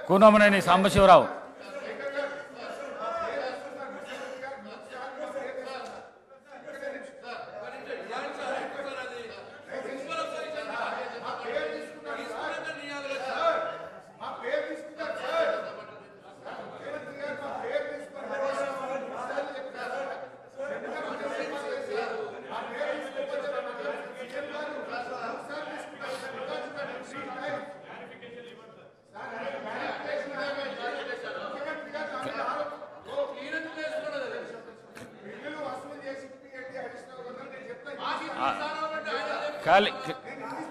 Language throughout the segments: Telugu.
కూనమనేని సాంబశివరావు.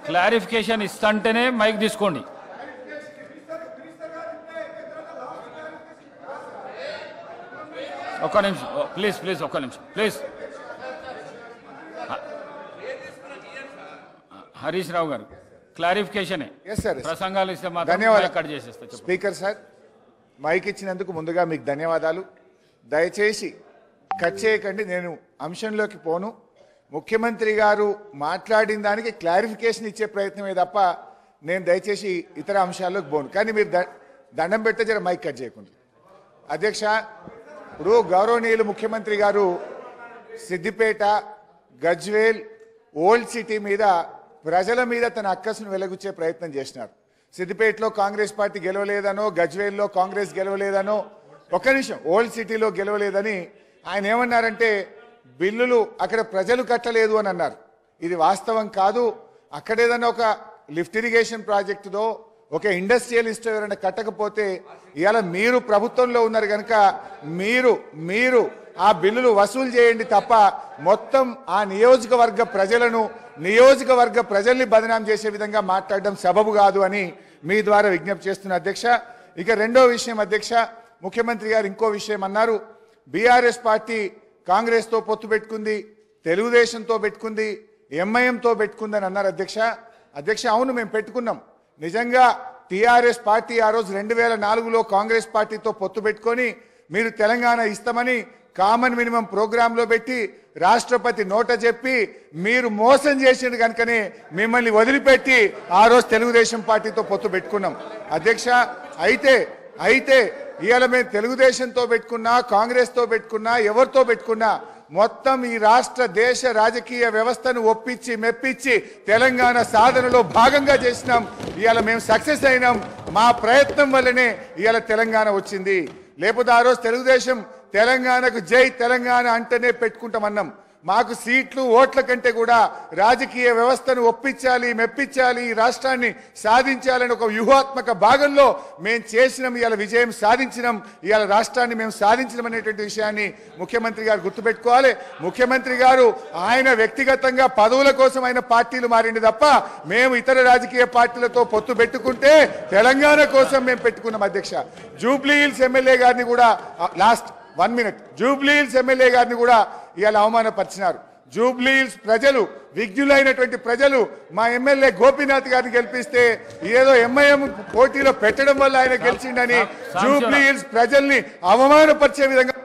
క్లారిఫికేషన్ ఇస్తంటేనే మైక్ తీసుకోండి. ఒక్క నిమిషం ప్లీజ్ ఒక్క నిమిషం ప్లీజ్. హరీష్ రావు గారు క్లారిఫికేషన్ ప్రసంగాలు ఇస్తే మాత్రం కట్ చేసేస్తా. స్పీకర్ సార్, మైక్ ఇచ్చినందుకు ముందుగా మీకు ధన్యవాదాలు. దయచేసి కట్ చేయకండి, నేను అంశంలోకి పోను. ముఖ్యమంత్రి గారు మాట్లాడిన దానికి క్లారిఫికేషన్ ఇచ్చే ప్రయత్నమే తప్ప నేను దయచేసి ఇతర అంశాల్లోకి పోను. కానీ మీరు దండం పెడితే జర మైక్ కట్ చేయకుండా. అధ్యక్ష, ఇప్పుడు గౌరవనీయులు ముఖ్యమంత్రి గారు సిద్దిపేట, గజ్వేల్, ఓల్డ్ సిటీ మీద ప్రజల మీద తన అక్కసును వెలగుచ్చే ప్రయత్నం చేసినారు. సిద్దిపేటలో కాంగ్రెస్ పార్టీ గెలవలేదనో, గజ్వేల్లో కాంగ్రెస్ గెలవలేదనో, ఒక్క నిమిషం, ఓల్డ్ సిటీలో గెలవలేదని ఆయన ఏమన్నారంటే బిల్లులు అక్కడ ప్రజలు కట్టలేదు అని అన్నారు. ఇది వాస్తవం కాదు. అక్కడేదన్నా ఒక లిఫ్ట్ ఇరిగేషన్ ప్రాజెక్టుదో ఒక ఇండస్ట్రియలిస్ట్ ఎవరైనా కట్టకపోతే ఇవాళ మీరు ప్రభుత్వంలో ఉన్నారు కనుక మీరు ఆ బిల్లులు వసూలు చేయండి తప్ప మొత్తం ఆ నియోజకవర్గ ప్రజల్ని బదనాం చేసే విధంగా మాట్లాడడం సబబు కాదు అని మీ ద్వారా విజ్ఞప్తి చేస్తున్న అధ్యక్ష. ఇక రెండో విషయం అధ్యక్ష, ముఖ్యమంత్రి గారు ఇంకో విషయం అన్నారు. బీఆర్ఎస్ పార్టీ కాంగ్రెస్తో పొత్తు పెట్టుకుంది, తెలుగుదేశంతో పెట్టుకుంది, ఎంఐఎంతో పెట్టుకుంది అని అన్నారు అధ్యక్ష. అవును, మేము పెట్టుకున్నాం. నిజంగా టీఆర్ఎస్ పార్టీ ఆ రోజు 2004లో కాంగ్రెస్ పార్టీతో పొత్తు పెట్టుకొని మీరు తెలంగాణ ఇస్తామని కామన్ మినిమం ప్రోగ్రాంలో పెట్టి రాష్ట్రపతి నోట చెప్పి మీరు మోసం చేసిండు కనుకనే మిమ్మల్ని వదిలిపెట్టి ఆ రోజు తెలుగుదేశం పార్టీతో పొత్తు పెట్టుకున్నాం అధ్యక్ష. అయితే ఇవాళ మేము తెలుగుదేశంతో పెట్టుకున్నా, కాంగ్రెస్తో పెట్టుకున్నా, ఎవరితో పెట్టుకున్నా మొత్తం ఈ రాష్ట్ర దేశ రాజకీయ వ్యవస్థను ఒప్పించి మెప్పించి తెలంగాణ సాధనలో భాగంగా చేసినాం. ఇవాళ మేము సక్సెస్ అయినాం. మా ప్రయత్నం వల్లనే ఇవాళ తెలంగాణ వచ్చింది. లేకపోతే ఆ రోజు తెలుగుదేశం తెలంగాణకు జై తెలంగాణ అంటేనే పెట్టుకుంటామన్నాం. మాకు సీట్లు, ఓట్ల కంటే కూడా రాజకీయ వ్యవస్థను ఒప్పించాలి, మెప్పించాలి, ఈ రాష్ట్రాన్ని సాధించాలని ఒక వ్యూహాత్మక భాగంలో మేము చేసినాం. ఇవాళ విజయం సాధించినాం. ఇవాళ రాష్ట్రాన్ని మేము సాధించడం అనేటువంటి విషయాన్ని ముఖ్యమంత్రి గారు గుర్తుపెట్టుకోవాలి. ముఖ్యమంత్రి గారు ఆయన వ్యక్తిగతంగా పదవుల కోసం ఆయన పార్టీలు మారింది తప్ప మేము ఇతర రాజకీయ పార్టీలతో పొత్తు పెట్టుకుంటే తెలంగాణ కోసం మేము పెట్టుకున్నాం అధ్యక్ష. జూబ్లీ హిల్స్ ఎమ్మెల్యే గారిని కూడా జూబ్లీ హిల్స్ ఎమ్మెల్యే గారిని కూడా ఇవాళ అవమానపరిచినారు. జూబ్లీ హిల్స్ ప్రజలు, విజ్ఞులైనటువంటి ప్రజలు మా ఎమ్మెల్యే గోపీనాథ్ గారిని గెలిపిస్తే ఏదో ఎంఐఎం పోటీలో పెట్టడం వల్ల ఆయన గెలిచిండని జూబ్లీ హిల్స్ ప్రజల్ని అవమానపరిచే విధంగా